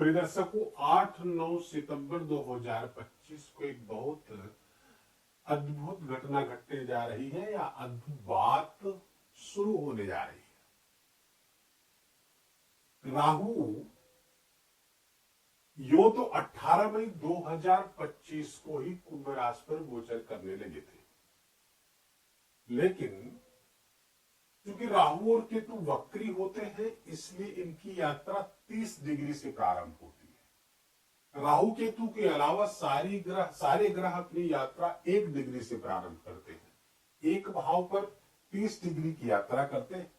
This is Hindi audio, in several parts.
प्रिय दर्शकों, 8-9 सितंबर 2025 को एक बहुत अद्भुत घटना घटने जा रही है या अद्भुत बात शुरू होने जा रही है। राहु यो तो 18 मई 2025 को ही कुंभ राशि पर गोचर करने लगे थे, लेकिन क्योंकि राहु और केतु वक्री होते हैं इसलिए इनकी यात्रा 30 डिग्री से प्रारंभ होती है। राहु केतु के अलावा सारे ग्रह अपनी यात्रा 1 डिग्री से प्रारंभ करते हैं, एक भाव पर 30 डिग्री की यात्रा करते हैं।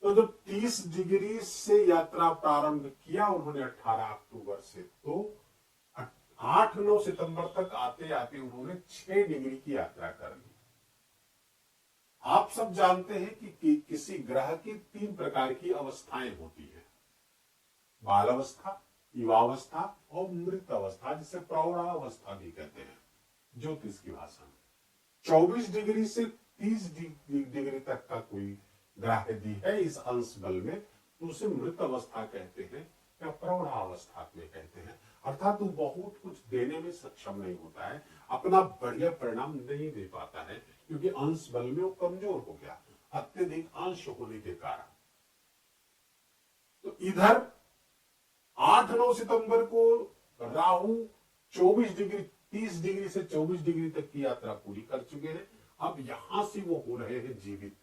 तो जब 30 डिग्री से यात्रा प्रारंभ किया उन्होंने 18 अक्टूबर से, तो 8-9 सितंबर तक आते आते उन्होंने 6 डिग्री की यात्रा कर ली। आप सब जानते हैं कि किसी ग्रह की 3 प्रकार की अवस्थाएं होती है, बाल अवस्था, युवावस्था और मृत अवस्था, जिसे प्रौढ़ावस्था भी कहते हैं ज्योतिष की भाषा में। 24 डिग्री से 30 डिग्री तक का कोई ग्रह यदि है इस अंश बल में तो उसे मृत अवस्था कहते हैं या प्रौढ़ावस्था में कहते हैं। अर्थात वो बहुत कुछ देने में सक्षम नहीं होता है, अपना बढ़िया परिणाम नहीं दे पाता है क्योंकि अंश बल में वो कमजोर हो गया अत्यधिक अंश होने के कारण। तो इधर 8-9 सितंबर को राहु 24 डिग्री 30 डिग्री से 24 डिग्री तक की यात्रा पूरी कर चुके हैं। अब यहां से वो हो रहे हैं जीवित,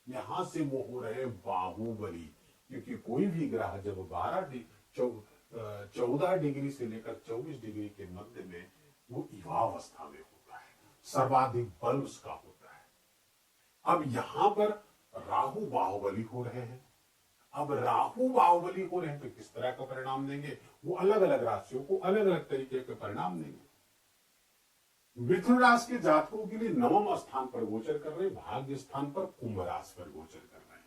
यहां से वो हो रहे हैं बाहुबली, क्योंकि कोई भी ग्रह जब 14 डिग्री से लेकर 24 डिग्री के मध्य में वो युवावस्था में होता है, सर्वाधिक बल उसका होता है। अब यहां पर राहु बाहुबली हो रहे हैं। अब राहु बाहुबली हो रहे हैं तो किस तरह का परिणाम देंगे, वो अलग अलग राशियों को अलग अलग तरीके के परिणाम देंगे। मिथुन राशि के जातकों के लिए 9वें स्थान पर गोचर कर रहे हैं, भाग्य स्थान पर कुंभ राशि पर गोचर कर रहे हैं।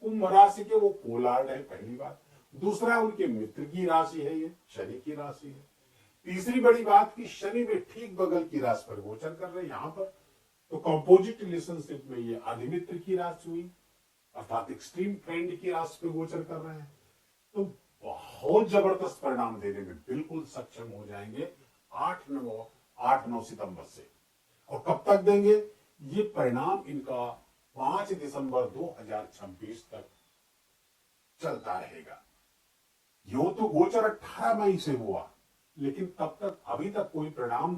कुंभ राशि के वो पोलार्ड है, पहली बात। दूसरा, उनके मित्र की राशि है, ये शनि की राशि है। तीसरी बड़ी बात कि शनि में ठीक बगल की राशि पर गोचर कर रहे हैं यहां पर, तो कंपोजिट रिलेशनशिप में ये अधिमित्र की राशि हुई, अर्थात एक्सट्रीम फ्रेंड की राशि पे गोचर कर रहे हैं। तो बहुत जबरदस्त परिणाम देने में बिल्कुल सक्षम हो जाएंगे 8-9 सितंबर से। और कब तक देंगे ये परिणाम, इनका 5 दिसंबर 2026 तक चलता रहेगा। यो तो गोचर 18 मई से हुआ, लेकिन तब तक अभी तक कोई परिणाम,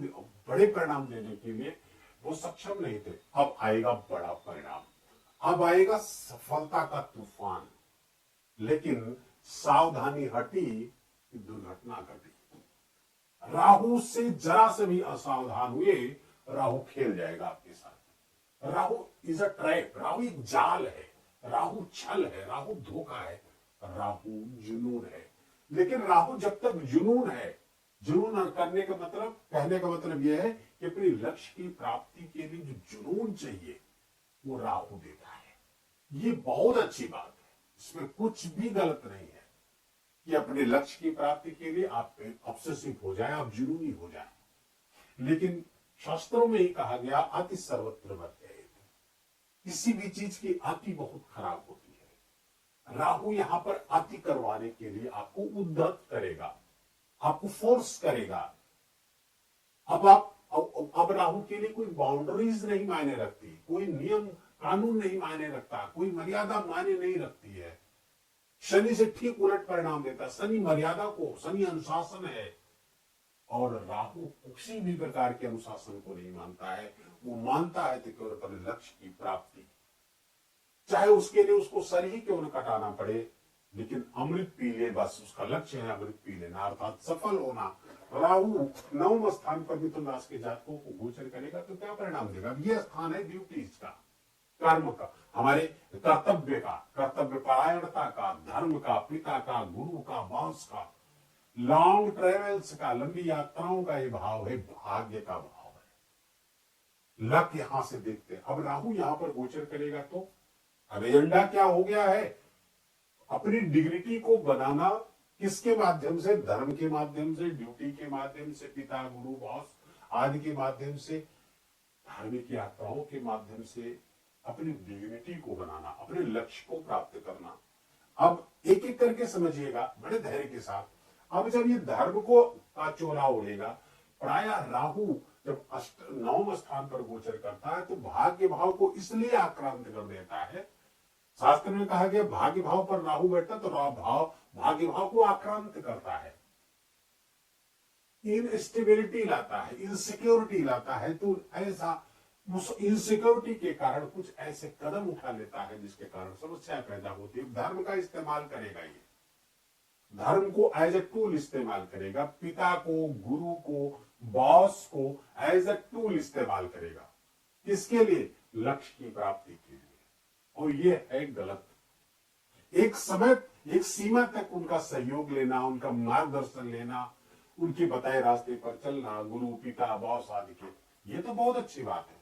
बड़े परिणाम देने के लिए वो सक्षम नहीं थे। अब आएगा बड़ा परिणाम, अब आएगा सफलता का तूफान। लेकिन सावधानी हटी कि दुर्घटना घटी। राहु से जरा से भी असावधान हुए, राहु खेल जाएगा आपके साथ। Rahu is a trap, Rahu एक जाल है, राहु छल है, राहु धोखा है, राहु जुनून है। लेकिन राहु जब तक जुनून है, जुनून करने का मतलब, कहने का मतलब यह है कि अपनी लक्ष्य की प्राप्ति के लिए जो जुनून चाहिए वो राहु देता है। ये बहुत अच्छी बात है, इसमें कुछ भी गलत नहीं है कि अपने लक्ष्य की प्राप्ति के लिए आप ऑब्सेसिव हो जाए, आप जुनूनी हो जाए। लेकिन शास्त्रों में ही कहा गया अति सर्वत्र वर्तते, किसी भी चीज की अति बहुत खराब होती है। राहु यहां पर अति करवाने के लिए आपको उद्धत करेगा, आपको फोर्स करेगा। अब राहु के लिए कोई बाउंड्रीज नहीं मायने रखती, कोई नियम कानून नहीं मायने रखता, कोई मर्यादा मायने नहीं रखती है। शनि से ठीक उलट परिणाम देता है। शनि मर्यादा को, शनि अनुशासन है, और राहु किसी भी प्रकार के अनुशासन को नहीं मानता है। वो मानता है तो केवल अपने लक्ष्य की प्राप्ति, चाहे उसके लिए उसको सर ही क्यों न कटाना पड़े, लेकिन अमृत पी ले, बस उसका लक्ष्य है अमृत पी लेना, अर्थात सफल होना। राहु 9वें स्थान पर मिथुन राशि के जातकों को गोचर करेगा तो क्या परिणाम देगा। यह स्थान है ड्यूटीज का, कर्म का, हमारे कर्तव्य का, कर्तव्य परायणता का, धर्म का, पिता का, गुरु का, बॉस का, लॉन्ग ट्रेवल्स का, लंबी यात्राओं का ये भाव है, भाग्य का भाव है। लक यहां से देखते हैं। अब राहु यहां पर गोचर करेगा तो अब एजेंडा क्या हो गया है, अपनी डिग्निटी को बनाना। किसके माध्यम से, धर्म के माध्यम से, ड्यूटी के माध्यम से, पिता, गुरु, बॉस आदि के माध्यम से, धार्मिक यात्राओं के माध्यम से अपनी डिग्निटी को बनाना, अपने लक्ष्य को प्राप्त करना। अब एक एक करके समझिएगा बड़े धैर्य के साथ। अब जब ये धर्म को का चोला उड़ेगा, प्राय राहु जब नवम स्थान पर गोचर करता है तो भाग्य भाव को इसलिए आक्रांत कर देता है। शास्त्र में कहा गया भाग्य भाव पर राहु बैठता तो भाग्य भाव को आक्रांत करता है, इनस्टेबिलिटी लाता है, इनसिक्योरिटी लाता है। तो ऐसा उस इनसिक्योरिटी के कारण कुछ ऐसे कदम उठा लेता है जिसके कारण समस्या पैदा होती है। धर्म का इस्तेमाल करेगा, ये धर्म को एज ए टूल इस्तेमाल करेगा, पिता को, गुरु को, बॉस को एज ए टूल इस्तेमाल करेगा। किसके लिए? लक्ष्य की प्राप्ति के लिए। और ये है गलत। एक समय, एक सीमा तक उनका सहयोग लेना, उनका मार्गदर्शन लेना, उनके बताए रास्ते पर चलना, गुरु, पिता, बॉस आदि के, ये तो बहुत अच्छी बात है।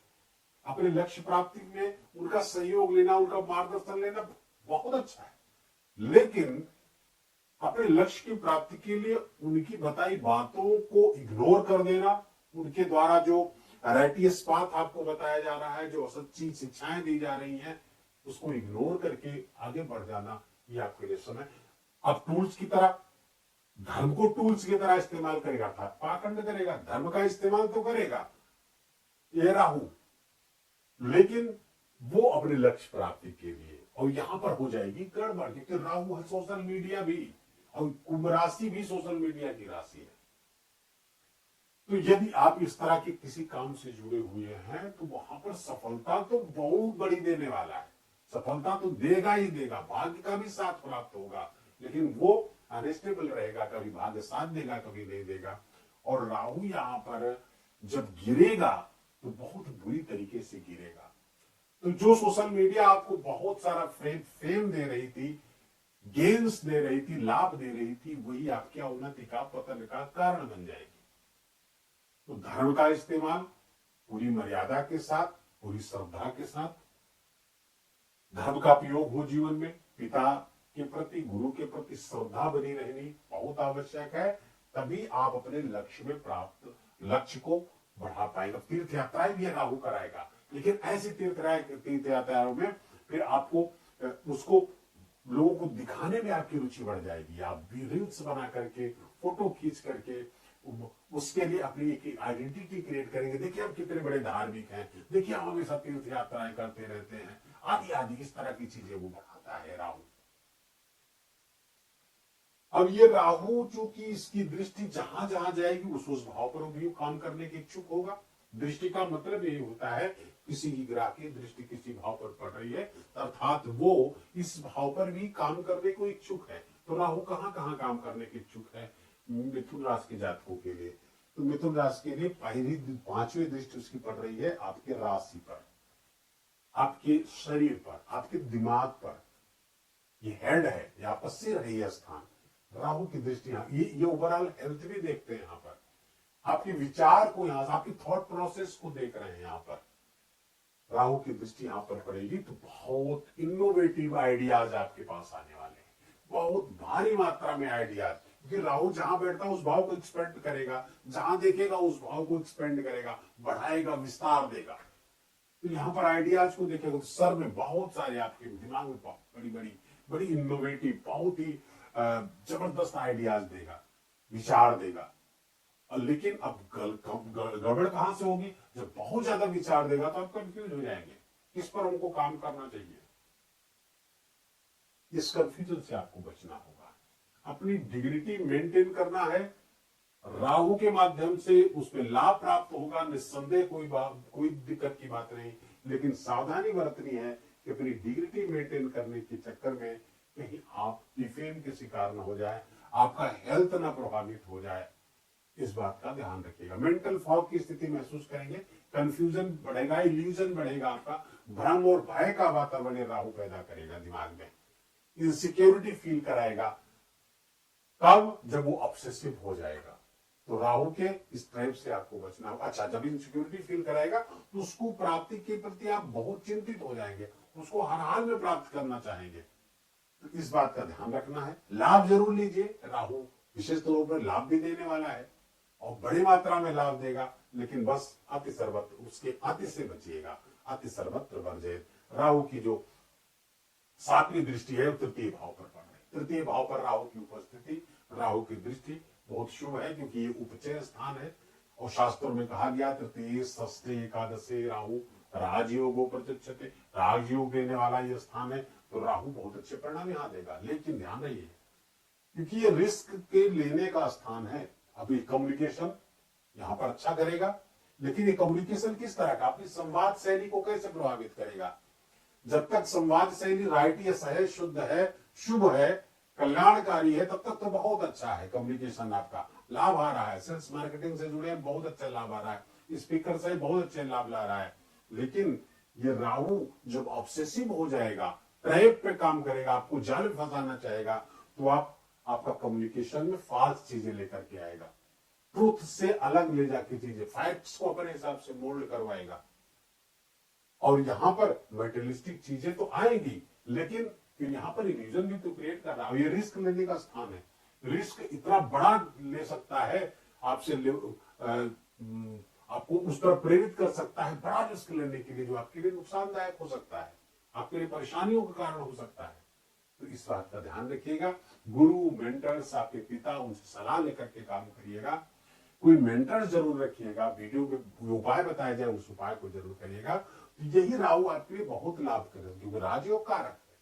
अपने लक्ष्य प्राप्ति में उनका सहयोग लेना, उनका मार्गदर्शन लेना बहुत अच्छा है। लेकिन अपने लक्ष्य की प्राप्ति के लिए उनकी बताई बातों को इग्नोर कर देना, उनके द्वारा जो रैटियस पाथ आपको बताया जा रहा है, जो सच्ची शिक्षाएं दी जा रही हैं, उसको इग्नोर करके आगे बढ़ जाना, ये आपके लिए समय। अब टूल्स की तरह, धर्म को टूल्स की तरह इस्तेमाल करेगा, पाखंड करेगा, धर्म का इस्तेमाल तो करेगा ये राहु, लेकिन वो अपने लक्ष्य प्राप्ति के लिए। और यहां पर हो जाएगी गड़बड़, क्योंकि राहु है सोशल मीडिया भी, और कुंभ राशि भी सोशल मीडिया की राशि है। तो यदि आप इस तरह के किसी काम से जुड़े हुए हैं तो वहां पर सफलता तो बहुत बड़ी देने वाला है, सफलता तो देगा ही देगा, भाग्य का भी साथ प्राप्त होगा, लेकिन वो अनस्टेबल रहेगा, कभी भाग्य साथ देगा, कभी नहीं देगा। और राहु यहां पर जब गिरेगा तो बहुत बुरी तरीके से गिरेगा। तो जो सोशल मीडिया आपको बहुत सारा फेम दे रही थी, गेन्स दे रही थी, लाभ दे रही थी, वही आपके उन्नति का, पतन का कारण बन जाएगी। तो धर्म का इस्तेमाल पूरी मर्यादा के साथ, पूरी श्रद्धा के साथ, धर्म का प्रयोग हो जीवन में, पिता के प्रति, गुरु के प्रति श्रद्धा बनी रहनी बहुत आवश्यक है। तभी आप अपने लक्ष्य में प्राप्त, लक्ष्य को बढ़ा पाएंगे। तीर्थ यात्राएं भी राहु कराएगा, लेकिन ऐसी तीर्थ यात्राओं में फिर आपको उसको लोगों को दिखाने में आपकी रुचि बढ़ जाएगी। आप भी रील्स बना करके, फोटो खींच करके उसके लिए अपनी एक आइडेंटिटी क्रिएट करेंगे। देखिए हम कितने बड़े धार्मिक हैं, देखिए हम हमेशा तीर्थ यात्राएं करते रहते हैं, आदि आदि, इस तरह की चीजें वो बढ़ाता है राहु। अब ये राहु चूंकि इसकी दृष्टि जहां जहां जाएगी उस भाव पर भी काम करने के इच्छुक होगा। दृष्टि का मतलब यही होता है किसी की ग्रह की दृष्टि किसी भाव पर पड़ रही है, अर्थात वो इस भाव पर भी काम करने को इच्छुक है। तो राहु कहां कहां काम करने के इच्छुक है? मिथुन राशि के जातकों के लिए, तो मिथुन राशि के लिए पहली 5वीं दृष्टि उसकी पड़ रही है आपके राशि पर, आपके शरीर पर, आपके दिमाग पर। ये हेड है, ये आपका सिर है, ये स्थान राहु की दृष्टि। ये ओवरऑल हेल्थ भी देखते हैं यहाँ पर, आपके विचार को, यहाँ आपकी थॉट प्रोसेस को देख रहे हैं। यहाँ पर राहु की दृष्टि यहाँ पर पड़ेगी तो बहुत इनोवेटिव आइडियाज आपके पास आने वाले हैं, बहुत भारी मात्रा में आइडियाज। क्योंकि राहु जहां बैठता है उस भाव को एक्सपेंड करेगा, जहां देखेगा उस भाव को एक्सपेंड करेगा, बढ़ाएगा, विस्तार देगा। तो यहाँ पर आइडियाज को देखेगा तो सर में बहुत सारे, आपके दिमाग में बड़ी बड़ी बड़ी इनोवेटिव, बहुत ही जबरदस्त आइडियाज देगा, विचार देगा। लेकिन अब गड़बड़ कहां से होगी? जब बहुत ज्यादा विचार देगा तो आप कंफ्यूज हो जाएंगे, किस पर हमको काम करना चाहिए। इस कंफ्यूजन से आपको बचना होगा, अपनी डिग्निटी मेंटेन करना है। राहु के माध्यम से उसमें लाभ प्राप्त होगा, निस्संदेह, कोई दिक्कत की बात नहीं। लेकिन सावधानी बरतनी है कि अपनी डिग्निटी मेंटेन करने के चक्कर में कहीं आप डिफेम के शिकार न हो जाए, आपका हेल्थ ना प्रभावित हो जाए, इस बात का ध्यान रखिएगा। मेंटल फॉग की स्थिति महसूस करेंगे, कंफ्यूजन बढ़ेगा, इल्यूजन बढ़ेगा, आपका भ्रम और भय का वातावरण राहु पैदा करेगा दिमाग में, इनसिक्योरिटी फील कराएगा। तब जब वो ऑब्सेसिव हो जाएगा तो राहु के इस ट्रैप से आपको बचना होगा। अच्छा, जब इनसिक्योरिटी फील कराएगा तो उसको प्राप्ति के प्रति आप बहुत चिंतित हो जाएंगे, उसको हर हाल में प्राप्त करना चाहेंगे। तो इस बात का ध्यान रखना है। लाभ जरूर लीजिए, राहु विशेष तौर पर लाभ भी देने वाला है और बड़ी मात्रा में लाभ देगा, लेकिन बस अति सर्वत्र, उसके अति से बचिएगा। अति सर्वत्र वर्जेत। राहु की जो सातवीं दृष्टि है तृतीय भाव पर पड़ रही। तृतीय भाव पर राहु की उपस्थिति, राहु की दृष्टि बहुत शुभ है, क्योंकि ये उपचय स्थान है और शास्त्रों में कहा गया तृतीय षष्ठे एकादशे राहु राजयोगो प्रत्यक्षते, राजयोग देने वाला ये स्थान है, तो राहु बहुत अच्छे परिणाम यहाँ देगा। लेकिन ध्यान रहिए, क्योंकि ये रिस्क के लेने का स्थान है। अभी कम्युनिकेशन यहाँ पर अच्छा करेगा, लेकिन ये कम्युनिकेशन किस तरह का, अपनी संवाद शैली को कैसे प्रभावित करेगा। जब तक संवाद शैली राइटियस है, शुद्ध है, शुभ है, कल्याणकारी है, तब तक तो बहुत अच्छा है। कम्युनिकेशन आपका लाभ आ रहा है, सेल्स मार्केटिंग से जुड़े बहुत अच्छा लाभ आ रहा है, स्पीकर से बहुत अच्छे लाभ ला रहा है। लेकिन ये राहु जब ऑब्सेसिव हो जाएगा, ट्रैप पे काम करेगा, आपको जाल में फंसाना चाहेगा, तो आपका कम्युनिकेशन में फाल्स चीजें लेकर के आएगा, ट्रूथ से अलग ले जाके चीजें, फैक्ट्स को अपने हिसाब से मोल्ड करवाएगा। और यहां पर मेटेरियलिस्टिक चीजें तो आएंगी, लेकिन फिर यहां पर इल्यूजन भी तो क्रिएट कर रहा है। ये रिस्क लेने का स्थान है, रिस्क इतना बड़ा ले सकता है आपसे, आपको उस पर प्रेरित कर सकता है बड़ा रिस्क लेने के लिए, जो आपके लिए नुकसानदायक हो सकता है, आपके लिए परेशानियों का कारण हो सकता है। तो इस बात का ध्यान रखिएगा। गुरु, मेंटर्स, आपके पिता, उनसे सलाह लेकर के काम करिएगा। कोई मेंटर जरूर रखिएगा, वीडियो में उपाय बताया जाए उस उपाय को जरूर करिएगा। तो यही राहु आपके लिए बहुत लाभ करेगा, क्योंकि राजयोग कारक है।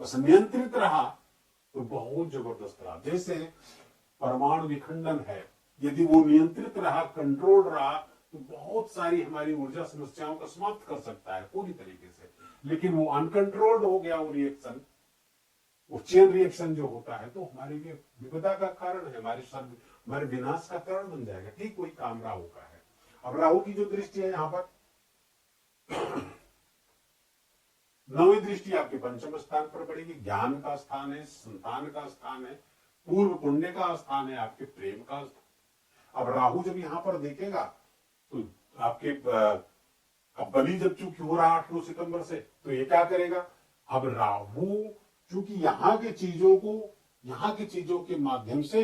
बस नियंत्रित रहा तो बहुत जबरदस्त रहा। जैसे परमाणु विखंडन है, यदि वो नियंत्रित रहा, कंट्रोल रहा, तो बहुत सारी हमारी ऊर्जा समस्याओं को समाप्त कर सकता है पूरी तरीके से। लेकिन वो अनकंट्रोल्ड हो गया, वो रिएक्शन, वो चेन रिएक्शन जो होता है, तो हमारे लिए विपदा का कारण है, हमारे विनाश का कारण बन जाएगा। ठीक वही काम राहु का है। अब राहु की जो दृष्टि है यहाँ पर नवी दृष्टि आपके पंचम स्थान पर पड़ेगी। ज्ञान का स्थान है, संतान का स्थान है, पूर्व पुण्य का स्थान है, आपके प्रेम का स्थान। अब राहु जब यहाँ पर देखेगा तो आपके अब बलि जब चूंकि हो रहा 8 सितंबर से, तो ये क्या करेगा, अब राहु चूंकि यहाँ की चीजों के माध्यम से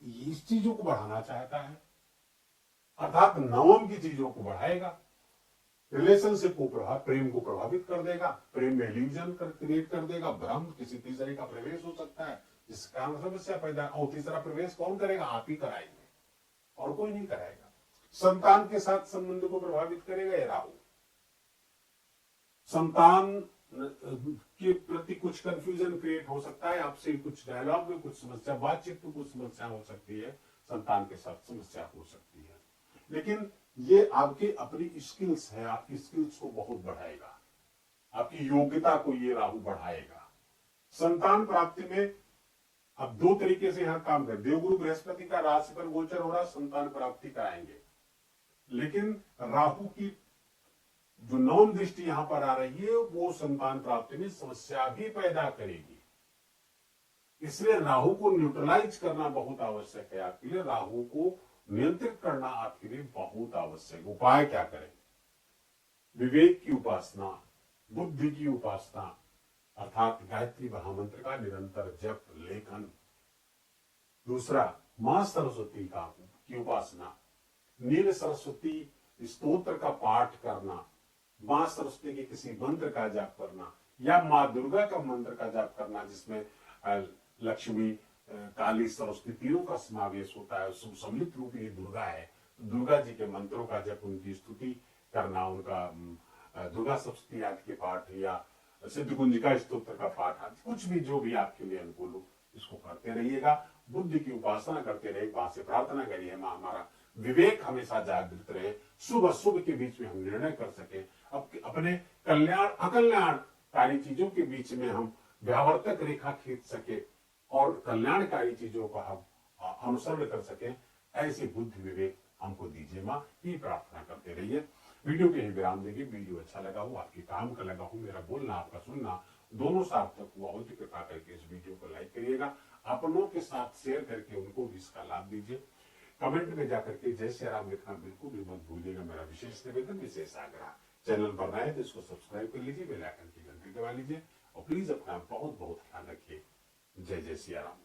इस चीजों को बढ़ाना चाहता है, अर्थात नवम की चीजों को बढ़ाएगा, रिलेशनशिप को प्रेम को प्रभावित कर देगा, प्रेम में इल्यूजन क्रिएट कर देगा, भ्रम, किसी तीसरे का प्रवेश हो सकता है जिस कारण समस्या पैदा। और तीसरा प्रवेश कौन करेगा, आप ही कराएंगे और कोई नहीं कराएगा। संतान के साथ संबंध को प्रभावित करेगा ये राहु। संतान के प्रति कुछ कंफ्यूजन क्रिएट हो सकता है, आपसे कुछ डायलॉग में कुछ समस्या, बातचीत में कुछ समस्या हो सकती है, संतान के साथ समस्या हो सकती है। लेकिन ये आपकी अपनी स्किल्स है, आपकी स्किल्स को बहुत बढ़ाएगा, आपकी योग्यता को ये राहु बढ़ाएगा। संतान प्राप्ति में अब 2 तरीके से यहां काम कर, देवगुरु बृहस्पति का राशि पर गोचर हो रहा, संतान प्राप्ति कराएंगे। लेकिन राहु की जो नवम दृष्टि यहां पर आ रही है, वो संतान प्राप्ति में समस्या भी पैदा करेगी। इसलिए राहु को न्यूट्रलाइज करना बहुत आवश्यक है आपके लिए। राहु को नियंत्रित करना आपके लिए बहुत आवश्यक। उपाय क्या करें, विवेक की उपासना, बुद्धि की उपासना, अर्थात गायत्री महामंत्र का निरंतर जप, लेखन। दूसरा, मां सरस्वती की उपासना, नील सरस्वती स्तोत्र का पाठ करना, मां सरस्वती के किसी मंत्र का जाप करना, या मां दुर्गा का मंत्र का जाप करना, जिसमें लक्ष्मी, काली, सरस्वती तीनों का समावेश होता है। सम्मिलित रूप ये दुर्गा है। दुर्गा जी के मंत्रों का जप, उनकी स्तुति करना, उनका दुर्गा सप्तशती आदि के पाठ या सिद्ध कुंजिका स्तोत्र का पाठ, कुछ भी जो भी आपके लिए अनुकूल हो, इसको करते रहिएगा। बुद्धि की उपासना करते रहिए, मां से प्रार्थना करिए, मां हमारा विवेक हमेशा जागृत रहे, शुभ अशुभ के बीच में हम निर्णय कर सके, अपने कल्याण अकल्याणकारी चीजों के बीच में हम व्यावर्तक रेखा खींच सके और कल्याणकारी चीजों का हम अनुसरण कर सके। ऐसी बुद्धि विवेक हमको दीजिए मां, ये प्रार्थना करते रहिए। वीडियो के ही विराम देंगे। वीडियो अच्छा लगा हो, आपके काम का लगा हो, मेरा बोलना आपका सुनना दोनों सार्थक हुआ हो, तो कृपा करके इस वीडियो को लाइक करिएगा, अपनों के साथ शेयर करके उनको भी इसका लाभ दीजिए। कमेंट में जाकर के जय श्री राम लिखना बिल्कुल भी मत भूलिएगा, मेरा विशेष निवेदन, विशेष आग्रह। चैनल पर नए तो इसको सब्सक्राइब कर लीजिए, बेल आइकन की घंटी दबा लीजिए और प्लीज अपना बहुत बहुत ख्याल रखिए। जय जय सिया राम।